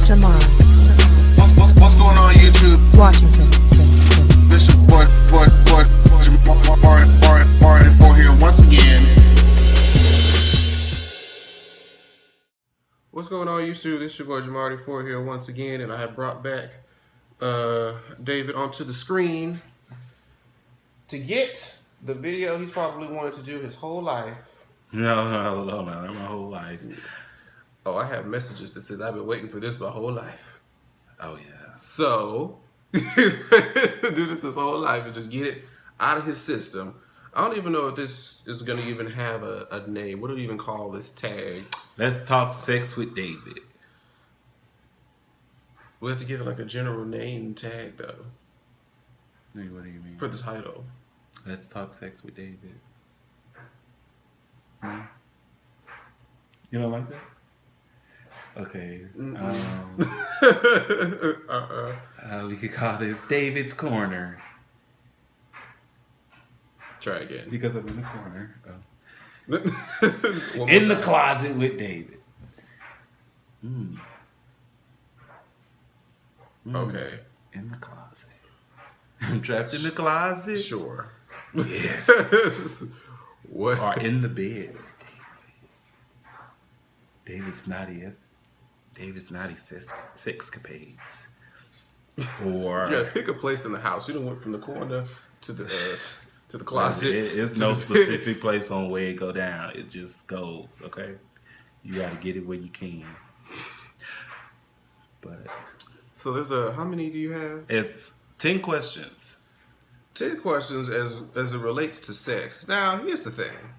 Jamar. What's going on YouTube? Washington. This is boy Marty 4 here once again. What's going on YouTube? This is your boy Marty 4 here once again, and I have brought back David onto the screen to get the video he's probably wanted to do his whole life. No, not my whole life. Oh, I have messages that says I've been waiting for this my whole life. Oh yeah. So do this his whole life and just get it out of his system. I don't even know if this is going to even have a name. What do we even call this tag? Let's talk sex with David. We have to give it like a general name tag though. What do you mean? For the title. Let's talk sex with David. You don't like that? Okay. We could call this David's Corner. Try again. Because I'm in the corner. Oh. In the closet with David. Okay. In the closet. I'm trapped in the closet. Sure. Yes. What? Or in the bed. David's naughty sexcapades. Or You gotta pick a place in the house. You don't went from the corner to the closet. It's no specific place on where it go down. It just goes, okay? You gotta get it where you can. But So there's how many do you have? it's 10 questions. 10 questions as it relates to sex. Now, here's the thing.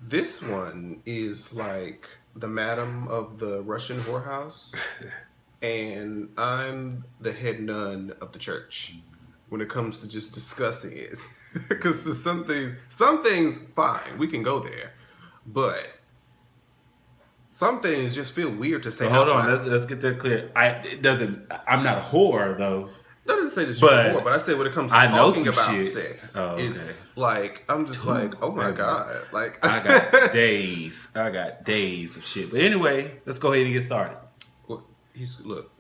This one is like the madam of the Russian whorehouse, and I'm the head nun of the church when it comes to just discussing it. Because some things, fine, we can go there, but some things just feel weird to say. So hold out on, loud. let's get that clear. I'm not a whore though. Not to say that you're But a whore, but I say when it comes to I know talking some about shit. sex, Oh, okay. it's like I'm just like, oh my god, like I got days. I got days of shit. But anyway, let's go ahead and get started. Well, he's look.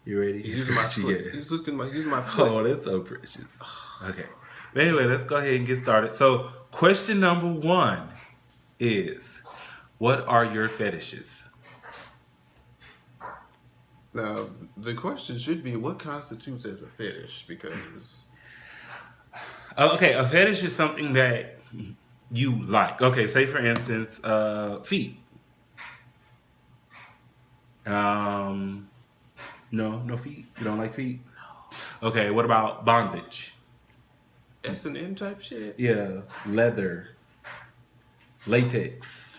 You ready? He's using my foot. He's using my foot. Oh, that's so precious. Okay. But anyway, let's go ahead and get started. So, question number 1 is, what are your fetishes? Now, the question should be, what constitutes as a fetish? Because Okay, a fetish is something that you like. Okay, say for instance, feet. No feet. You don't like feet? No. Okay, what about bondage? S&M type shit. Yeah, leather, latex.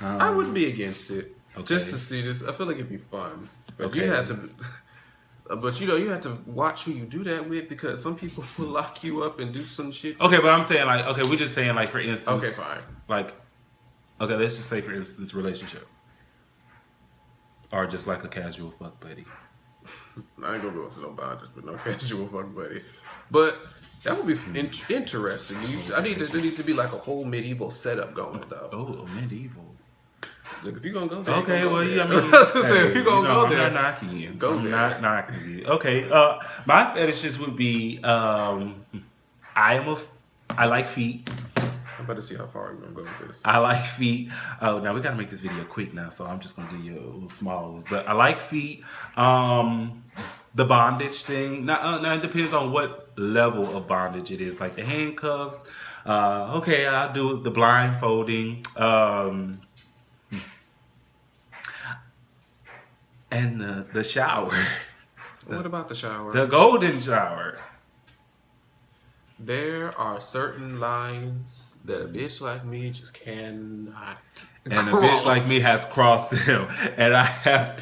I would be against it just Okay. to see this. I feel like it'd be fun, but Okay. you have to. But you have to watch who you do that with, because some people will lock you up and do some shit. Okay, but I'm saying like, okay, we're just saying like, for instance. Okay, fine. Like, okay, let's just say for instance, relationship. Or just like a casual fuck buddy. I ain't gonna go into no bondage with no casual fuck buddy, but that would be interesting. There need to be like a whole medieval setup going though. Oh, medieval. Look, if you're gonna go there, Okay, you well, go I there. mean, If you gonna go I'm there, not knocking you. go I'm there. not knocking you. Okay, my fetishes would be, I like feet. I'm about to see how far we're gonna go with this. I like feet. Oh, now we gotta make this video quick now, so I'm just gonna give you a little small ones. But I like feet. The bondage thing. Now it depends on what level of bondage it is. Like the handcuffs. Okay, I'll do the blindfolding. And the shower. What about the shower? The golden shower. There are certain lines that a bitch like me just cannot. And a bitch like me has crossed them. And I have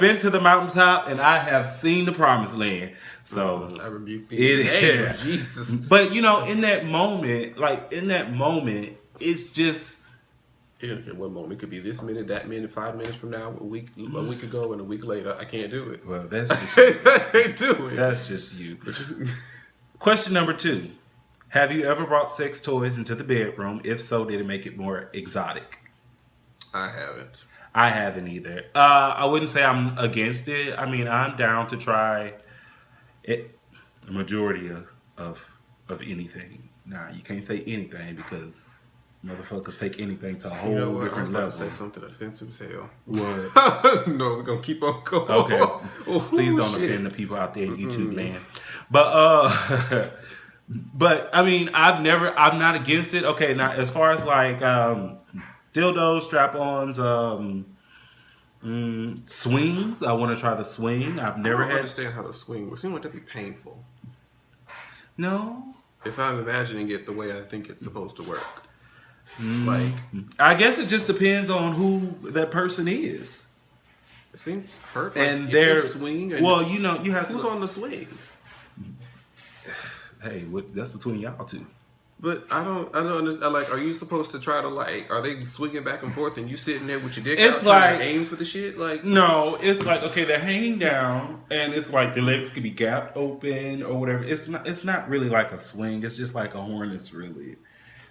been to the mountaintop, and I have seen the promised land. So I rebuke the name of Jesus. But in that moment, it's just, You don't care what moment. It could be this minute, that minute, 5 minutes from now, a week ago, and a week later. I can't do it. well, that's just I can't do it. that's just you. Question number 2. Have you ever brought sex toys into the bedroom? If so, did it make it more exotic? I haven't. I haven't either. I wouldn't say I'm against it. I mean, I'm down to try it. The majority of anything. Nah, you can't say anything because motherfuckers take anything to a whole You know what? I was different about level. to say something offensive as hell. What? No, we're gonna keep on going. Okay. Oh, Please don't shit. offend the people out there in YouTube land. But but I mean, I'm not against it. Okay, now as far as like dildos, strap-ons, swings, I want to try the swing. I've never I don't had. understand how the swing would seem like that'd be painful. No. If I'm imagining it the way I think it's supposed to work. Like, I guess it just depends on who that person is. it seems hurt. Like, And if they're you swing. And well, you know, you have who's to. on the swing? Hey, that's between y'all two. But I don't understand. Like, are you supposed to try to like? Are they swinging back and forth and you sitting there with your dick It's out trying like- to aim for the shit? Like, No, it's like okay, they're hanging down, and it's like the legs could be gapped open or whatever. It's not really like a swing. It's just like a harness, really,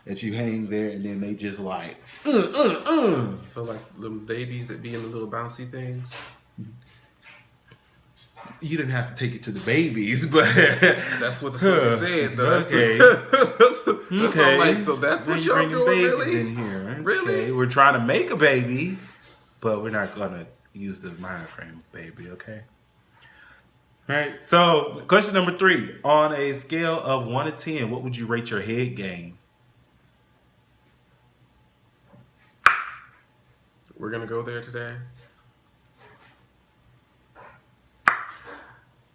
that you hang there, and then they just like so like little babies that be in the little bouncy things. You didn't have to take it to the babies, but That's what the fuck they said. Though. Okay. That's okay. all like, so that's Now what you're y'all bringing doing, babies really? in here. Really? Okay. We're trying to make a baby, but we're not gonna use the mind frame baby. Okay. Right. So, question number 3: on a scale of 1 to 10, what would you rate your head game? We're gonna go there today.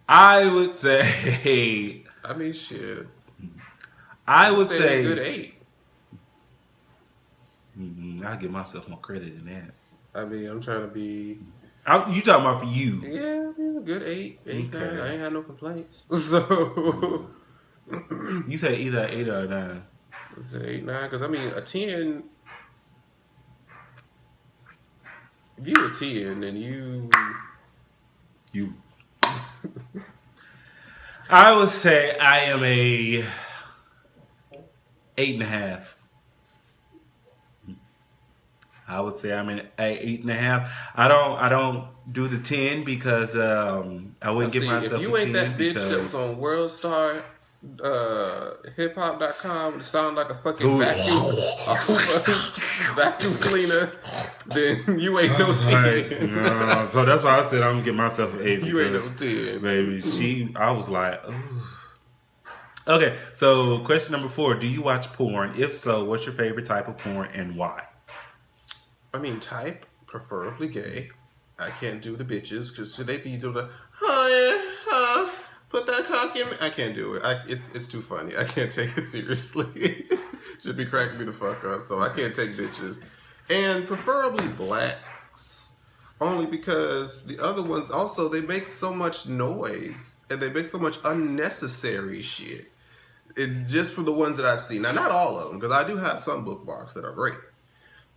I would say. I mean, shit. I would Say say. a good 8. I'll give myself more credit than that. I mean, I'm trying to be. You talking about for you? Yeah, I mean, a good 8, 8, Okay. 9. I ain't had no complaints. So You say either 8 or 9. it's an 8, 9. Because I mean, a 10. If you a 10, then you. I would say I am a 8.5. I would say I'm an 8.5. I don't do the 10 because I wouldn't give myself if you a ain't 10 that bitch because that was on WorldStar hiphop.com to sound like a fucking vacuum cleaner, then you ain't no 10. Right. No, so that's why I said I'm gonna give myself an 8. You ain't no because, 10. baby. I was like, ooh. Okay, so question number 4: do you watch porn? If so, what's your favorite type of porn and why? I mean, type, preferably gay. I can't do the bitches because they be doing the, put that cock in me. I can't do it. It's too funny. I can't take it seriously. Should be cracking me the fuck up. So I can't take bitches. And preferably blacks. Only because the other ones also, they make so much noise. And they make so much unnecessary shit. Just for the ones that I've seen. Now, not all of them. Because I do have some bookmarks that are great.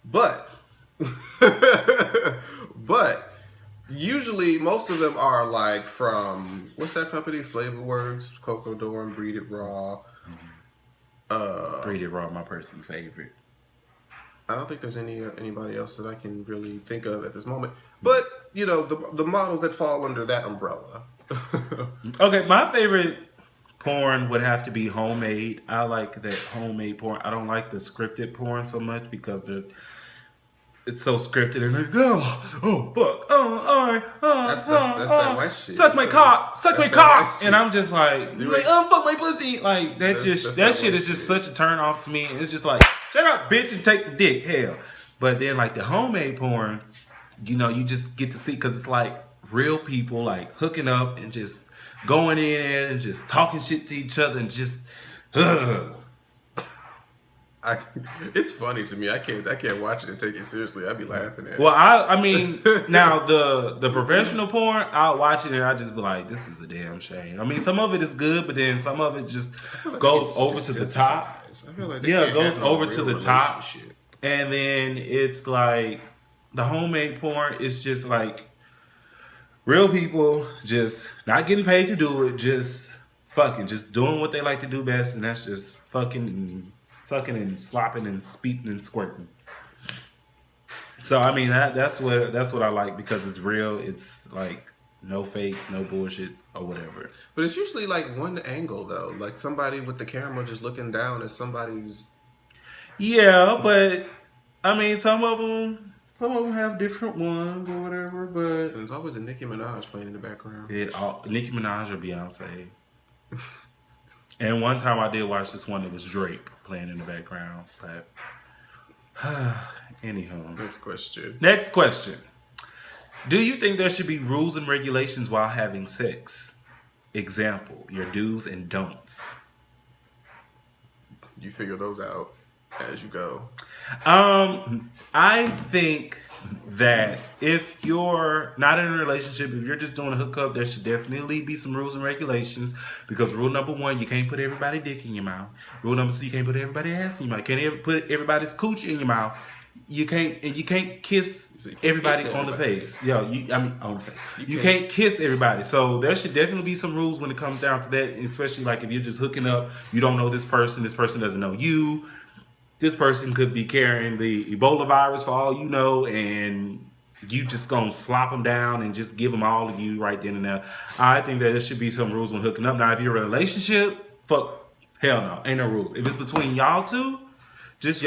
But usually most of them are like from what's that company? Flavorworks, Cocoa Dorm, Breed It Raw. Breed It Raw, my personal favorite. I don't think there's anybody else that I can really think of at this moment. But you know the models that fall under that umbrella. Okay, my favorite porn would have to be homemade. I like that homemade porn. I don't like the scripted porn so much because it's so scripted and like, oh fuck, That's that white shit. suck my cock, That's that cock, white shit. and I'm just like, fuck my pussy, like That's that that shit white is just shit. such a turn off to me. It's just like, shut up, bitch, and take the dick, hell. But then like the homemade porn, you know, you just get to see because it's like real people like hooking up and just going in there and just talking shit to each other and just. It's funny to me. I can't watch it and take it seriously. I'd be laughing at it. Well, I mean, now the professional porn, I'll watch it and I just be like, this is a damn shame. I mean, some of it is good, but then some of it just goes over to the top. I feel like they Yeah, it can't goes have no over real to the top. relationship. And then it's like the homemade porn is just like real people just not getting paid to do it, just fucking, just doing what they like to do best, and that's just sucking and slopping and speeding and squirting. So I mean that's what I like because it's real. It's like no fakes, no bullshit or whatever. But it's usually like one angle though, like somebody with the camera just looking down at somebody's. Yeah, but I mean some of them have different ones or whatever. But And there's always a Nicki Minaj playing in the background. Nicki Minaj or Beyonce. And one time I did watch this one that was Drake playing in the background. But anywho. Next question. Do you think there should be rules and regulations while having sex? Example, your do's and don'ts. You figure those out as you go. I think that if you're not in a relationship, if you're just doing a hookup, there should definitely be some rules and regulations. Because rule number 1, you can't put everybody's dick in your mouth. Rule number 2, you can't put everybody's ass in your mouth. Can't ever put everybody's cooch in your mouth. You can't kiss everybody on the face. On the face. You can't kiss everybody. So there should definitely be some rules when it comes down to that, especially like if you're just hooking up, you don't know this person doesn't know you. This person could be carrying the Ebola virus for all you know, and you just gonna slop them down and just give them all of you right then and there. I think that there should be some rules when hooking up. Now, if you're in a relationship, hell no, ain't no rules. If it's between y'all two just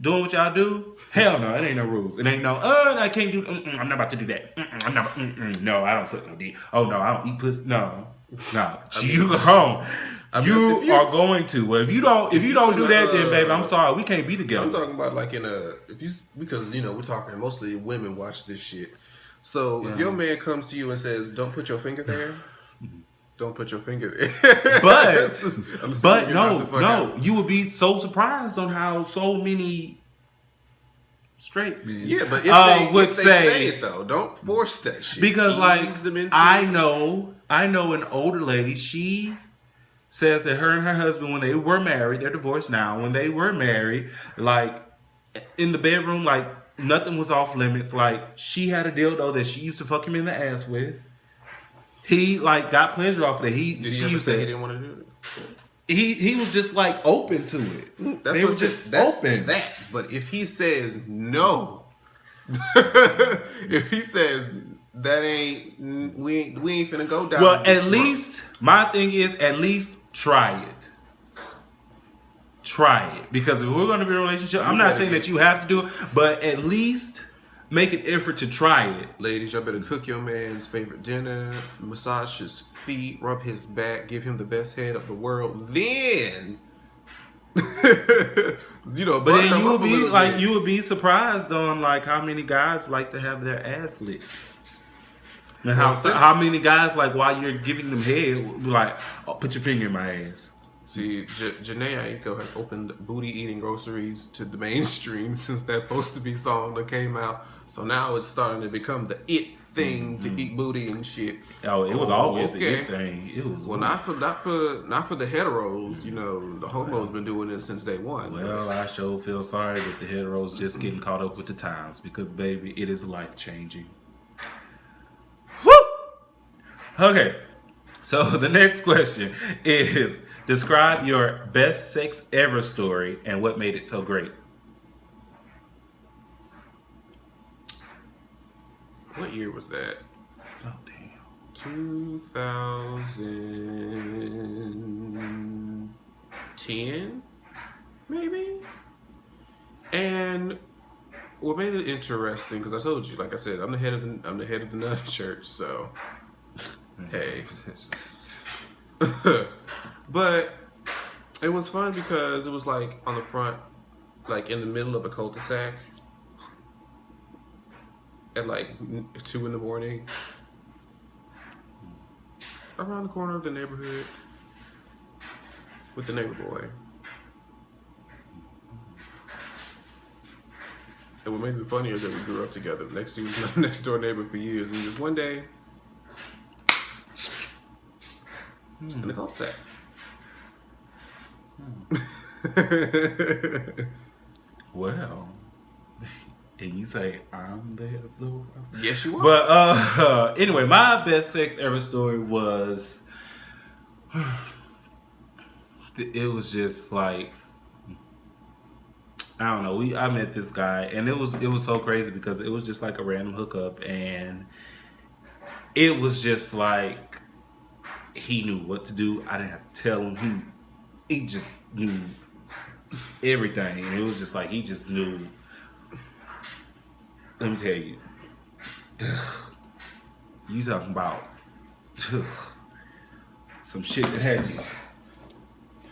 doing what y'all do, hell no, it ain't no rules. It ain't no, I can't do, I'm not about to do that. No, I don't suck no dick. Oh no, I don't eat pussy. No. You go home. You are going to. Well, if you don't do that, then baby, I'm sorry, we can't be together. I'm talking about like because we're talking mostly women watch this shit. So if your man comes to you and says, "Don't put your finger there," don't put your finger there. But no, you would be so surprised on how so many straight men, but if they say it though, don't force that shit. Because I know an older lady. She says that her and her husband, when they were married, they're divorced now. When they were married, like in the bedroom, like nothing was off limits. Like she had a dildo that she used to fuck him in the ass with. He like got pleasure off of it. Did he ever say he didn't want to do it? He was just like open to it. They were just open. But if he says no, if he says that ain't we ain't finna go down. Well, at least my thing is at least try it. Try it, because if we're going to be in a relationship, I'm not saying that you have to do it, but at least make an effort to try it. Ladies, y'all better cook your man's favorite dinner, massage his feet, rub his back, give him the best head of the world. Then, but then you would be surprised on like how many guys like to have their ass licked. And how many guys like while you're giving them head, like, oh, put your finger in my ass. See, Janae Aiko has opened Booty Eating Groceries to the mainstream since that Supposed to Be song that came out. So now it's starting to become the it thing to eat booty and shit. Oh, it was always the it thing. It was not for the heteros. The homos been doing it since day one. Well, I sure feel sorry that the heteros just getting caught up with the times because baby, it is life changing. Woo! Okay, so the next question is: describe your best sex ever story and what made it so great. What year was that? Oh, damn. 2010, maybe? And what made it interesting, because I told you, like I said, I'm the head of the nun church, so hey. But it was fun because it was like on the front, like in the middle of a cul-de-sac at like 2 in the morning, around the corner of the neighborhood with the neighbor boy. And what made it funnier is that we grew up together. Next door neighbor for years, and just one day in the cul-de-sac. Well, and you say I'm the head of the house? Yes, you are. But anyway, my best sex ever story was it was just like, I don't know. I met this guy, and it was so crazy because it was just like a random hookup, and it was just like he knew what to do. I didn't have to tell him. He just knew everything, and it was just like he just knew. Let me tell you, you talking about some shit that had you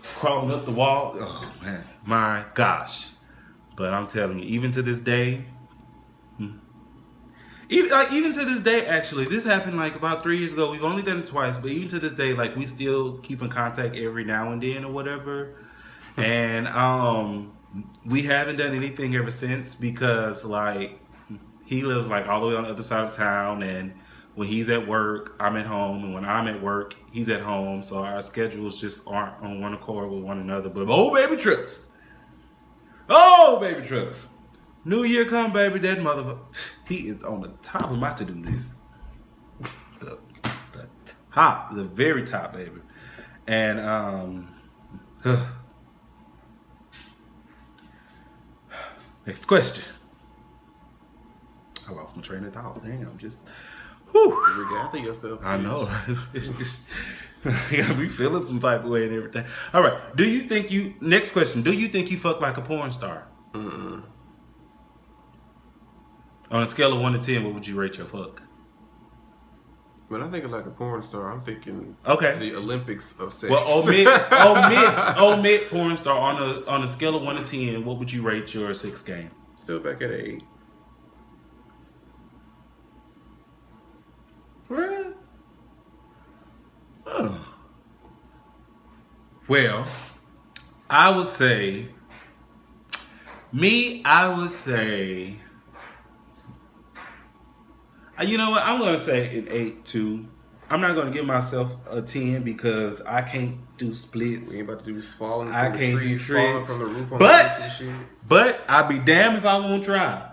crawling up the wall. Oh man, my gosh! But I'm telling you, even to this day, even to this day, actually, this happened like about 3 years ago. We've only done it twice, but even to this day, like we still keep in contact every now and then or whatever. And we haven't done anything ever since because like he lives like all the way on the other side of town, and when he's at work, I'm at home, and when I'm at work, he's at home. So our schedules just aren't on one accord with one another. But oh baby trips. New Year come, baby, that motherfucker. He is on the top of my to-do list. The top, the very top, baby. And next question. I lost my train of thought. Damn, just Regather yourself. I know. You got me feeling some type of way and everything. All right. Next question. Do you think you fuck like a porn star? Mm-mm. On a scale of 1 to 10, what would you rate your fuck? When I think of like a porn star, I'm thinking Okay. the Olympics of sex. Well, omit porn star. On a scale of 1 to 10, what would you rate your sex game? Still back at 8. For real? Oh. Well, I would say, you know what? I'm going to say an 8 too. I'm not going to give myself a 10 because I can't do splits. We ain't about to do falling I from the can't tree, do falling tricks. from the roof on But- the shit. But I'll be damned if I won't try.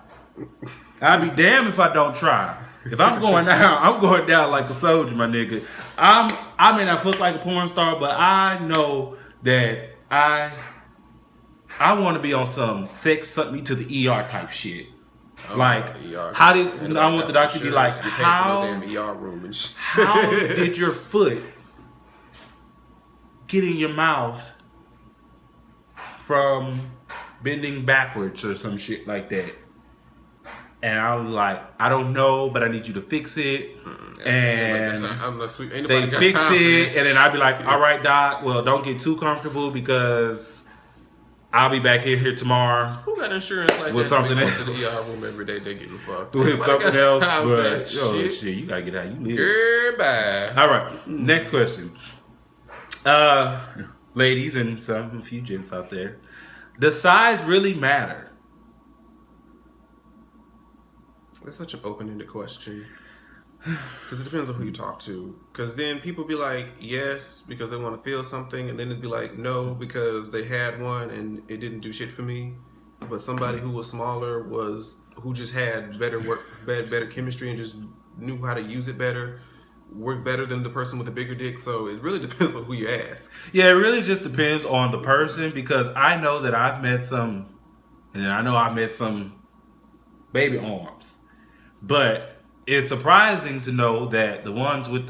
I'll be damned if I don't try. If I'm going down, I'm going down like a soldier, my nigga. I may not look like a porn star, but I know that I want to be on some sex, suck me to the ER type shit. Oh, Like, ER. how did And I want the doctor to be like, insurance, you pay for how the damn ER room and shit. how did your foot get in your mouth from bending backwards or some shit like that? And I was like, I don't know, but I need you to fix it. And they fix it, and then I'd be like, all right, doc, well, don't get too comfortable because I'll be back here tomorrow. Who got insurance like With that? something They go to else. the ER room every day, they getting fucked. With Nobody something got else, time for but that shit, you gotta get how you live. Goodbye. All right, next question. Ladies and a few gents out there, does size really matter? That's such an open-ended question. Because it depends on who you talk to. Because then people be like, yes, because they want to feel something. And then it'd be like, no, because they had one and it didn't do shit for me. But somebody who was smaller who just had better chemistry and just knew how to use it better, worked better than the person with the bigger dick. So it really depends on who you ask. Yeah, it really just depends on the person because I know that I've met some baby arms. But it's surprising to know that the ones with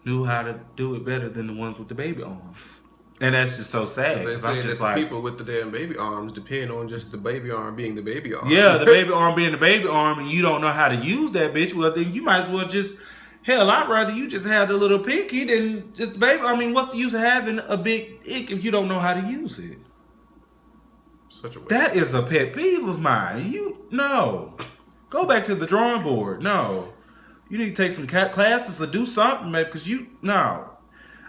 knew how to do it better than the ones with the baby arms. And that's just so sad. They say I'm that just the like, people with the damn baby arms depend on just the baby arm being the baby arm. yeah, the baby arm being the baby arm and you don't know how to use that bitch, well then you might as well just, hell, I'd rather you just have the little pinky than just the baby. I mean, what's the use of having a big ick if you don't know how to use it? Such a waste. That is a pet peeve of mine. No. Go back to the drawing board. No. You need to take some classes or do something, man, because no.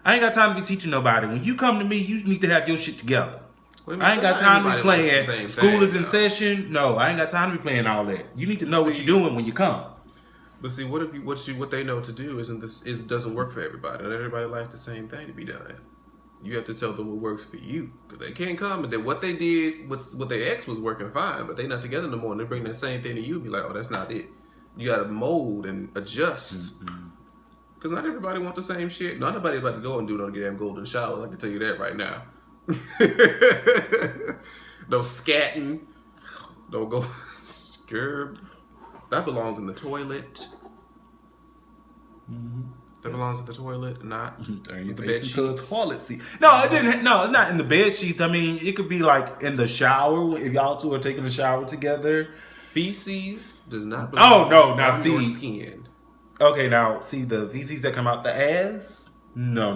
I ain't got time to be teaching nobody. When you come to me, you need to have your shit together. I ain't got time to be playing school is in session. No, I ain't got time to be playing all that. You need to know what you're doing when you come. But see, what they know to do it doesn't work for everybody. Not everybody likes the same thing to be done. You have to tell them what works for you, because they can't come and then what they did with their ex was working fine, but they not together no more. And they bring that same thing to you, and be like, oh, that's not it. You got to mold and adjust, Because not everybody want the same shit. Not everybody about to go and do no damn golden shower. I can tell you that right now. No scatting. Don't go scurb. That belongs in the toilet. That belongs in the toilet, not Turn your the face bed into a sheets. toilet seat. No, it didn't. No, it's not in the bed sheets. I mean, it could be like in the shower if y'all two are taking a shower together. Feces does not Oh, belong no, now on your see. skin. Okay, now see the feces that come out the ass. No.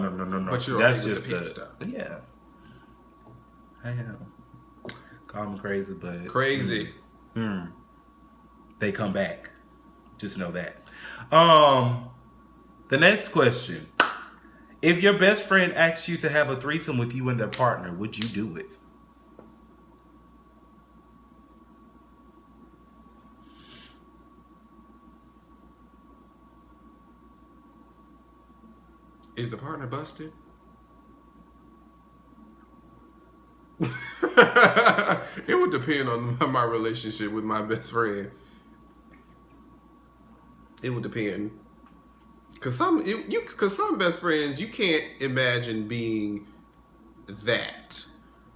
But See, you're that's okay with just the pink stuff. Yeah. I am. Call me crazy, but Crazy. They come back. Just know that. The next question: if your best friend asks you to have a threesome with you and their partner, would you do it? Is the partner busted? It would depend on my relationship with my best friend. It would depend. Cause some best friends you can't imagine being that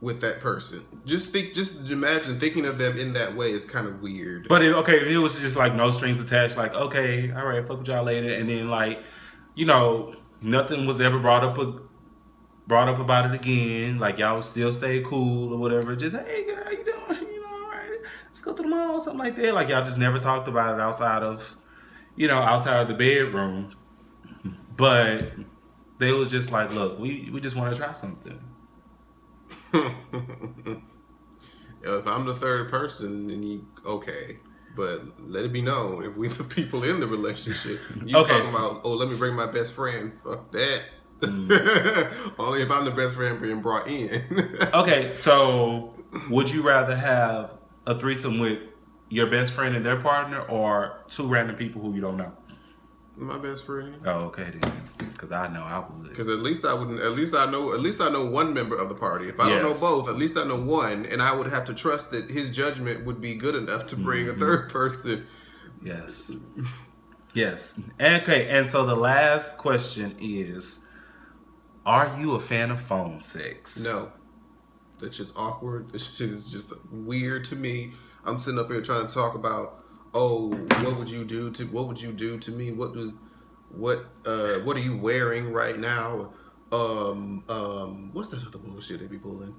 with that person. Just imagine thinking of them in that way is kind of weird. But if it was just like no strings attached, like okay, all right, fuck with y'all later, and then like, nothing was ever brought up about it again. Like y'all would still stay cool or whatever. Just hey, girl, how you doing? All right, let's go to the mall, something like that. Like y'all just never talked about it outside of the bedroom. But they was just like, look, we just want to try something. If I'm the third person, then okay. But let it be known, if we the people in the relationship, you talking about, let me bring my best friend. Fuck that. Only if I'm the best friend being brought in. Okay, so would you rather have a threesome with your best friend and their partner, or two random people who you don't know? My best friend. Oh, okay then. Because I know I would. Because at least I know one member of the party. If I don't know both, at least I know one, and I would have to trust that his judgment would be good enough to bring a third person. Yes. Yes. Okay, and so the last question is, are you a fan of phone sex? No. That shit's awkward. This shit is just weird to me. I'm sitting up here trying to talk about, what would you do to me? What are you wearing right now? What's that other bullshit they be pulling?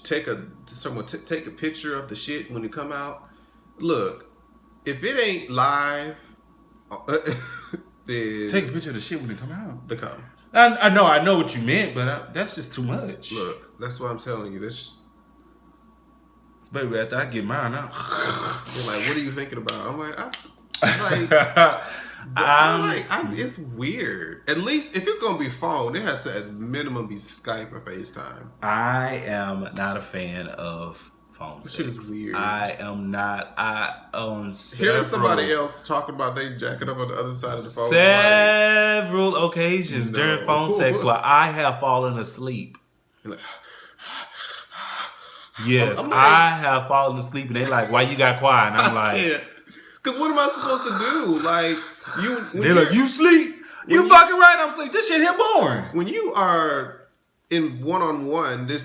Take a picture of the shit when it come out. Look, if it ain't live, then take a picture of the shit when it come out. The come. I know what you meant, but that's just too much. Look, that's what I'm telling you. This. Baby, after I get mine out. They're like, what are you thinking about? I'm like, it's weird. At least if it's gonna be phone, it has to at minimum be Skype or FaceTime. I am not a fan of phone sex. This shit is weird. I am not. I own hearing somebody else talking about they jacking up on the other side of the phone. Several occasions during phone sex where I have fallen asleep. Like, yes, like, I have fallen asleep, and they like, "Why you got quiet?" And I'm like, "Cause what am I supposed to do? Like they're like, you sleep? You fucking right? I'm sleep. This shit here boring." When you are in one-on-one, there's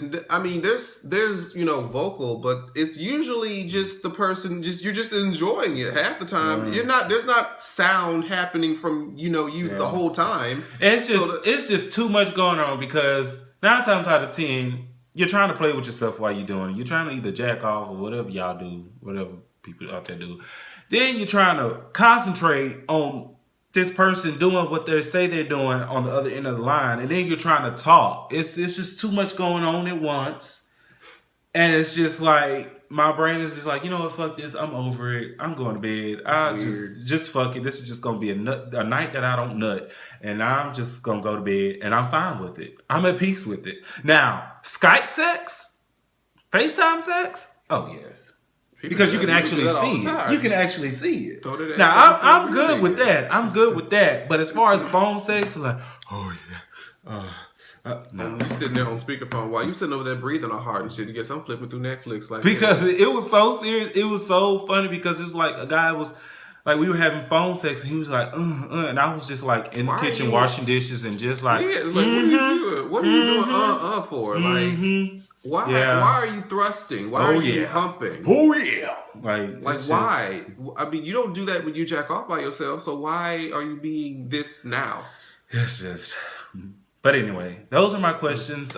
vocal, but it's usually just the person. You're just enjoying it half the time. You're not. There's not sound happening from the whole time. And it's just too much going on because 9 times out of 10. You're trying to play with yourself while you're doing it. You're trying to either jack off or whatever y'all do, whatever people out there do. Then you're trying to concentrate on this person doing what they say they're doing on the other end of the line. And then you're trying to talk. It's just too much going on at once. And it's just like, my brain is just like, you know what, fuck this. I'm over it. I'm going to bed. I just fuck it. This is just going to be a night that I don't nut. And I'm just going to go to bed. And I'm fine with it. I'm at peace with it. Now, Skype sex? FaceTime sex? Oh, yes. Because you can actually see it. You can actually see it. Now, I'm good with that. I'm good with that. But as far as phone sex, like, oh, yeah. No. You sitting there on speakerphone while you sitting over there breathing all hard and shit. You guess I'm flipping through Netflix like because it was so serious. It was so funny because it was like a guy was Like we were having phone sex, and he was like, and I was just like in the Why are kitchen you- washing dishes and just like, Yeah, it's like, what are you doing? What are you doing for? Like, why? Yeah. Why are you thrusting? Why are you humping? Oh yeah. Like it's why? I mean, you don't do that when you jack off by yourself. So why are you being this now? It's just. But anyway, those are my questions.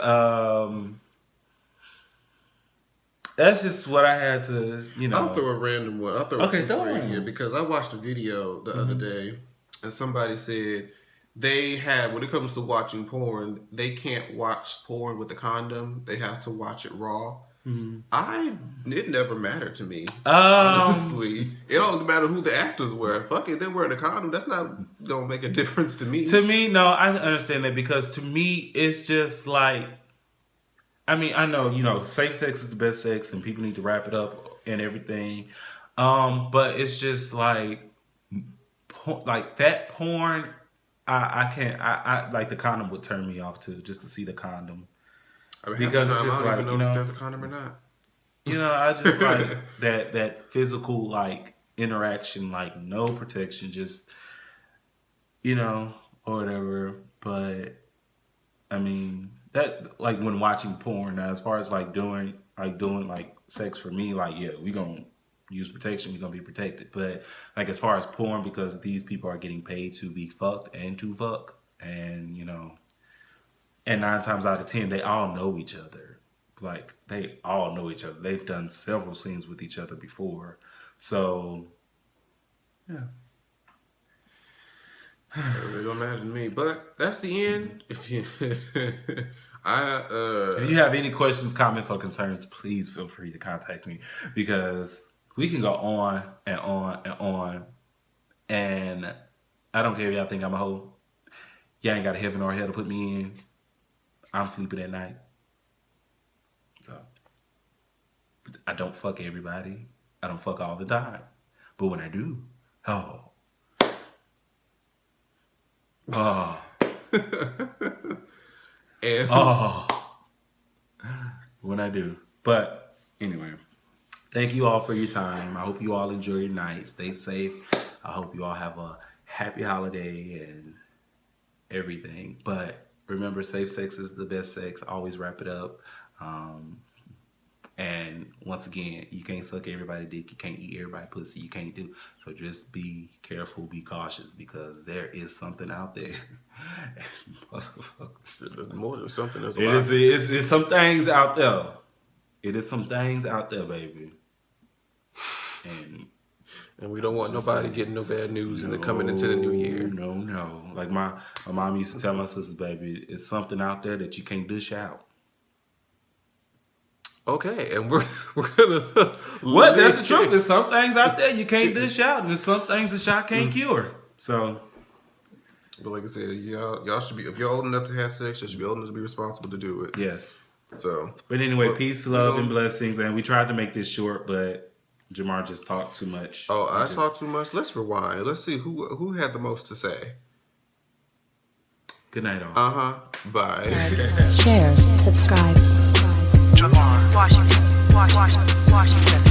That's just what I had to, I'll throw a random one. I'll throw Okay, a throw two one. here because I watched a video the other day, and somebody said they have, when it comes to watching porn, they can't watch porn with a condom. They have to watch it raw. It never mattered to me. Honestly, it don't matter who the actors were. Fuck it, they're wearing a condom. That's not gonna make a difference to me. To me, no, I understand that because to me, it's just like, I mean, I know, safe sex is the best sex and people need to wrap it up and everything. But it's just like that porn, I can't, I like the condom would turn me off too, just to see the condom. I mean, because half the time, it's just I don't even like, know if there's a condom or not. I just like that physical like interaction, like no protection, just or whatever. But I mean that like when watching porn, now, as far as like doing sex for me, like yeah, we gonna use protection, we gonna be protected. But like as far as porn, because these people are getting paid to be fucked and to fuck, and and 9 times out of 10 they all know each other. Like, they all know each other. They've done several scenes with each other before. So, yeah. It don't matter to me. But that's the end. If you, If you have any questions, comments, or concerns, please feel free to contact me. Because we can go on and on and on. And I don't care if y'all think I'm a hoe. Y'all ain't got a heaven or a hell to put me in. I'm sleeping at night. So, I don't fuck everybody. I don't fuck all the time. But when I do, when I do. But anyway, thank you all for your time. I hope you all enjoy your night. Stay safe. I hope you all have a happy holiday and everything. But remember, safe sex is the best sex. Always wrap it up. And once again, you can't suck everybody's dick. You can't eat everybody's pussy. You can't do. So just be careful, be cautious, because there is something out there. there's more than something. There's a It lot. is. It's some things out there. It is some things out there, baby. And we don't want nobody getting no bad news in the coming into the new year. No. Like my mom used to tell my sisters, baby, it's something out there that you can't dish out. Okay, and we're gonna What? That's the truth. There's some things out there you can't dish out, and there's some things a shot can't cure. So, but like I said, y'all should be, if you're old enough to have sex, you should be old enough to be responsible to do it. yes. So, But anyway, peace, love, and blessings. And we tried to make this short, but Jamar just talked too much. Oh, I talk too much. Let's rewind. Let's see who had the most to say. Good night, all. Bye. Share, subscribe. Washington.